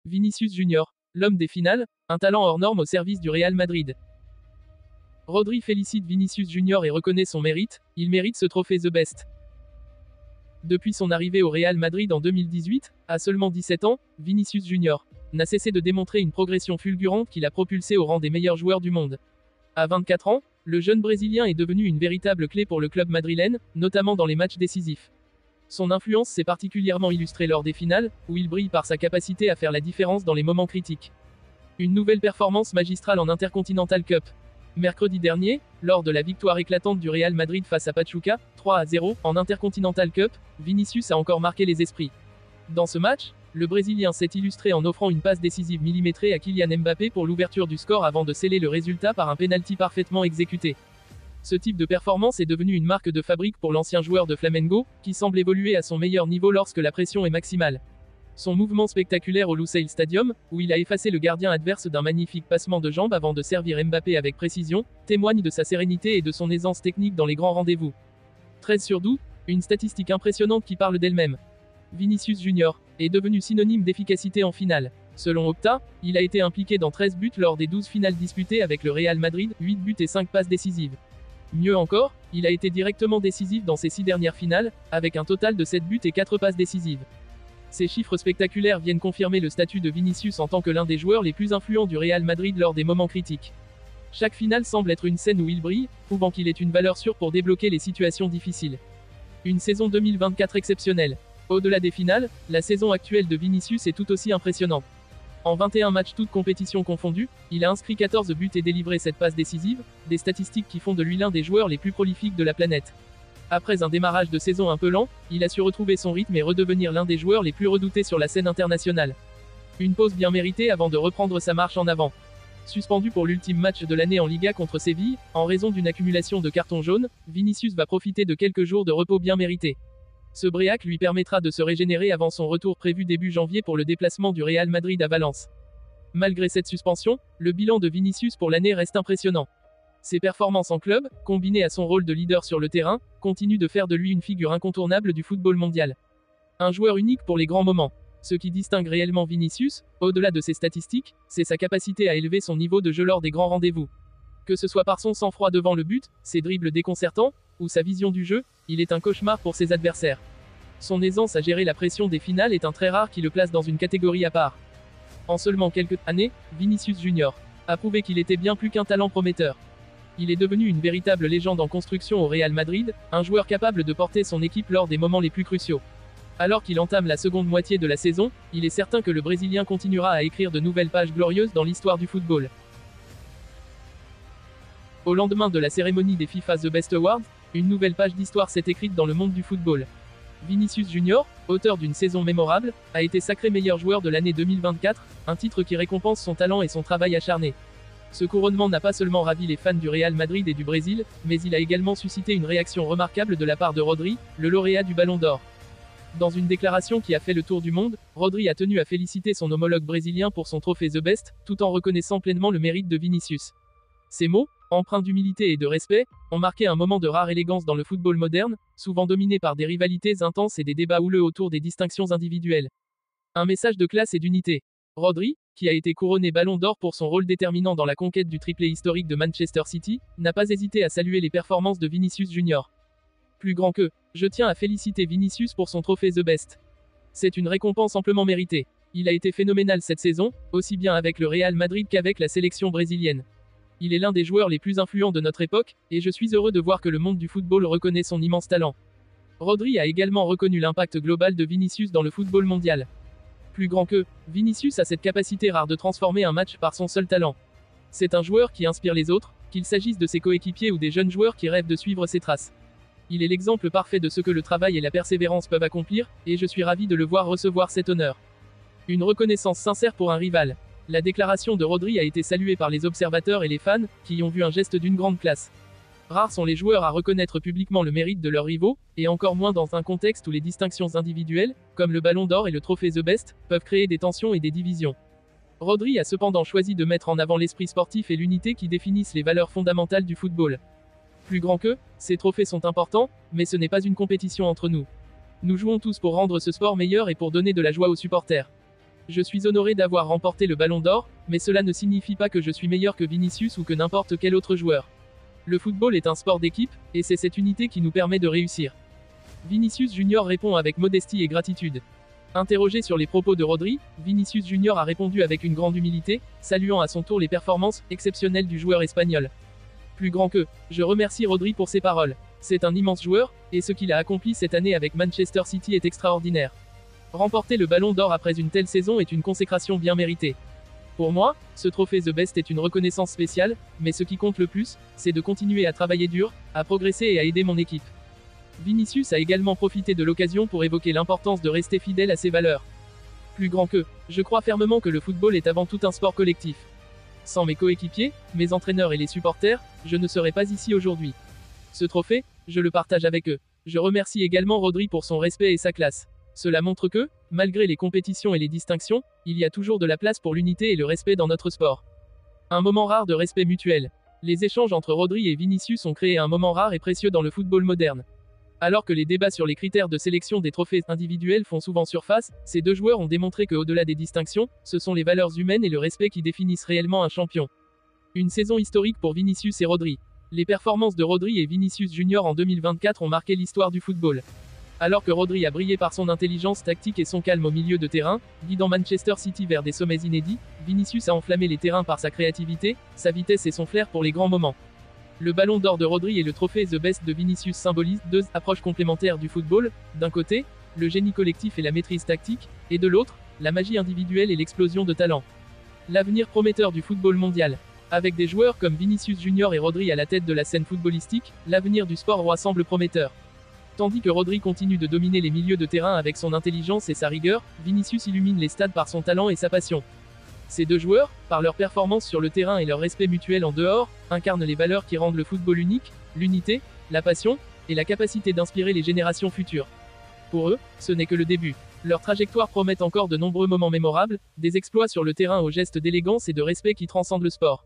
Vinicius Junior, l'homme des finales, un talent hors norme au service du Real Madrid. Rodri félicite Vinicius Junior et reconnaît son mérite, il mérite ce trophée The Best. Depuis son arrivée au Real Madrid en 2018, à seulement 17 ans, Vinicius Junior n'a cessé de démontrer une progression fulgurante qui l'a propulsé au rang des meilleurs joueurs du monde. À 24 ans, le jeune Brésilien est devenu une véritable clé pour le club madrilène, notamment dans les matchs décisifs. Son influence s'est particulièrement illustrée lors des finales, où il brille par sa capacité à faire la différence dans les moments critiques. Une nouvelle performance magistrale en Intercontinental Cup. Mercredi dernier, lors de la victoire éclatante du Real Madrid face à Pachuca, 3-0, en Intercontinental Cup, Vinicius a encore marqué les esprits. Dans ce match, le Brésilien s'est illustré en offrant une passe décisive millimétrée à Kylian Mbappé pour l'ouverture du score avant de sceller le résultat par un pénalty parfaitement exécuté. Ce type de performance est devenu une marque de fabrique pour l'ancien joueur de Flamengo, qui semble évoluer à son meilleur niveau lorsque la pression est maximale. Son mouvement spectaculaire au Lusail Stadium, où il a effacé le gardien adverse d'un magnifique passement de jambes avant de servir Mbappé avec précision, témoigne de sa sérénité et de son aisance technique dans les grands rendez-vous. 13 sur 12, une statistique impressionnante qui parle d'elle-même. Vinicius Junior est devenu synonyme d'efficacité en finale. Selon Opta, il a été impliqué dans 13 buts lors des 12 finales disputées avec le Real Madrid, 8 buts et 5 passes décisives. Mieux encore, il a été directement décisif dans ses 6 dernières finales, avec un total de 7 buts et 4 passes décisives. Ces chiffres spectaculaires viennent confirmer le statut de Vinicius en tant que l'un des joueurs les plus influents du Real Madrid lors des moments critiques. Chaque finale semble être une scène où il brille, prouvant qu'il est une valeur sûre pour débloquer les situations difficiles. Une saison 2024 exceptionnelle. Au-delà des finales, la saison actuelle de Vinicius est tout aussi impressionnante. En 21 matchs toutes compétitions confondues, il a inscrit 14 buts et délivré 7 passes décisives, des statistiques qui font de lui l'un des joueurs les plus prolifiques de la planète. Après un démarrage de saison un peu lent, il a su retrouver son rythme et redevenir l'un des joueurs les plus redoutés sur la scène internationale. Une pause bien méritée avant de reprendre sa marche en avant. Suspendu pour l'ultime match de l'année en Liga contre Séville, en raison d'une accumulation de cartons jaunes, Vinicius va profiter de quelques jours de repos bien mérités. Ce bréac lui permettra de se régénérer avant son retour prévu début janvier pour le déplacement du Real Madrid à Valence. Malgré cette suspension, le bilan de Vinicius pour l'année reste impressionnant. Ses performances en club, combinées à son rôle de leader sur le terrain, continuent de faire de lui une figure incontournable du football mondial. Un joueur unique pour les grands moments. Ce qui distingue réellement Vinicius, au-delà de ses statistiques, c'est sa capacité à élever son niveau de jeu lors des grands rendez-vous. Que ce soit par son sang-froid devant le but, ses dribbles déconcertants, ou sa vision du jeu, il est un cauchemar pour ses adversaires. Son aisance à gérer la pression des finales est un trait rare qui le place dans une catégorie à part. En seulement quelques années, Vinicius Junior a prouvé qu'il était bien plus qu'un talent prometteur. Il est devenu une véritable légende en construction au Real Madrid, un joueur capable de porter son équipe lors des moments les plus cruciaux. Alors qu'il entame la seconde moitié de la saison, il est certain que le Brésilien continuera à écrire de nouvelles pages glorieuses dans l'histoire du football. Au lendemain de la cérémonie des FIFA The Best Awards, une nouvelle page d'histoire s'est écrite dans le monde du football. Vinicius Junior, auteur d'une saison mémorable, a été sacré meilleur joueur de l'année 2024, un titre qui récompense son talent et son travail acharné. Ce couronnement n'a pas seulement ravi les fans du Real Madrid et du Brésil, mais il a également suscité une réaction remarquable de la part de Rodri, le lauréat du Ballon d'Or. Dans une déclaration qui a fait le tour du monde, Rodri a tenu à féliciter son homologue brésilien pour son trophée The Best, tout en reconnaissant pleinement le mérite de Vinicius. Ces mots, empreints d'humilité et de respect, ont marqué un moment de rare élégance dans le football moderne, souvent dominé par des rivalités intenses et des débats houleux autour des distinctions individuelles. Un message de classe et d'unité. Rodri, qui a été couronné Ballon d'Or pour son rôle déterminant dans la conquête du triplé historique de Manchester City, n'a pas hésité à saluer les performances de Vinicius Junior. Plus grand que, je tiens à féliciter Vinicius pour son trophée The Best. C'est une récompense amplement méritée. Il a été phénoménal cette saison, aussi bien avec le Real Madrid qu'avec la sélection brésilienne. Il est l'un des joueurs les plus influents de notre époque, et je suis heureux de voir que le monde du football reconnaît son immense talent. Rodri a également reconnu l'impact global de Vinicius dans le football mondial. Plus grand que, Vinicius a cette capacité rare de transformer un match par son seul talent. C'est un joueur qui inspire les autres, qu'il s'agisse de ses coéquipiers ou des jeunes joueurs qui rêvent de suivre ses traces. Il est l'exemple parfait de ce que le travail et la persévérance peuvent accomplir, et je suis ravi de le voir recevoir cet honneur. Une reconnaissance sincère pour un rival. La déclaration de Rodri a été saluée par les observateurs et les fans, qui y ont vu un geste d'une grande classe. Rares sont les joueurs à reconnaître publiquement le mérite de leurs rivaux, et encore moins dans un contexte où les distinctions individuelles, comme le Ballon d'Or et le trophée The Best, peuvent créer des tensions et des divisions. Rodri a cependant choisi de mettre en avant l'esprit sportif et l'unité qui définissent les valeurs fondamentales du football. Plus grand que, ces trophées sont importants, mais ce n'est pas une compétition entre nous. Nous jouons tous pour rendre ce sport meilleur et pour donner de la joie aux supporters. Je suis honoré d'avoir remporté le Ballon d'Or, mais cela ne signifie pas que je suis meilleur que Vinicius ou que n'importe quel autre joueur. Le football est un sport d'équipe, et c'est cette unité qui nous permet de réussir. Vinicius Junior répond avec modestie et gratitude. Interrogé sur les propos de Rodri, Vinicius Junior a répondu avec une grande humilité, saluant à son tour les performances exceptionnelles du joueur espagnol. Plus grand que, je remercie Rodri pour ses paroles. C'est un immense joueur, et ce qu'il a accompli cette année avec Manchester City est extraordinaire. Remporter le Ballon d'Or après une telle saison est une consécration bien méritée. Pour moi, ce trophée The Best est une reconnaissance spéciale, mais ce qui compte le plus, c'est de continuer à travailler dur, à progresser et à aider mon équipe. Vinicius a également profité de l'occasion pour évoquer l'importance de rester fidèle à ses valeurs. Plus grand que, je crois fermement que le football est avant tout un sport collectif. Sans mes coéquipiers, mes entraîneurs et les supporters, je ne serais pas ici aujourd'hui. Ce trophée, je le partage avec eux. Je remercie également Rodri pour son respect et sa classe. Cela montre que, malgré les compétitions et les distinctions, il y a toujours de la place pour l'unité et le respect dans notre sport. Un moment rare de respect mutuel. Les échanges entre Rodri et Vinicius ont créé un moment rare et précieux dans le football moderne. Alors que les débats sur les critères de sélection des trophées individuels font souvent surface, ces deux joueurs ont démontré qu'au-delà des distinctions, ce sont les valeurs humaines et le respect qui définissent réellement un champion. Une saison historique pour Vinicius et Rodri. Les performances de Rodri et Vinicius Junior en 2024 ont marqué l'histoire du football. Alors que Rodri a brillé par son intelligence tactique et son calme au milieu de terrain, guidant Manchester City vers des sommets inédits, Vinicius a enflammé les terrains par sa créativité, sa vitesse et son flair pour les grands moments. Le Ballon d'Or de Rodri et le trophée The Best de Vinicius symbolisent deux approches complémentaires du football, d'un côté, le génie collectif et la maîtrise tactique, et de l'autre, la magie individuelle et l'explosion de talent. L'avenir prometteur du football mondial. Avec des joueurs comme Vinicius Junior et Rodri à la tête de la scène footballistique, l'avenir du sport roi semble prometteur. Tandis que Rodri continue de dominer les milieux de terrain avec son intelligence et sa rigueur, Vinicius illumine les stades par son talent et sa passion. Ces deux joueurs, par leur performance sur le terrain et leur respect mutuel en dehors, incarnent les valeurs qui rendent le football unique, l'unité, la passion, et la capacité d'inspirer les générations futures. Pour eux, ce n'est que le début. Leur trajectoire promet encore de nombreux moments mémorables, des exploits sur le terrain aux gestes d'élégance et de respect qui transcendent le sport.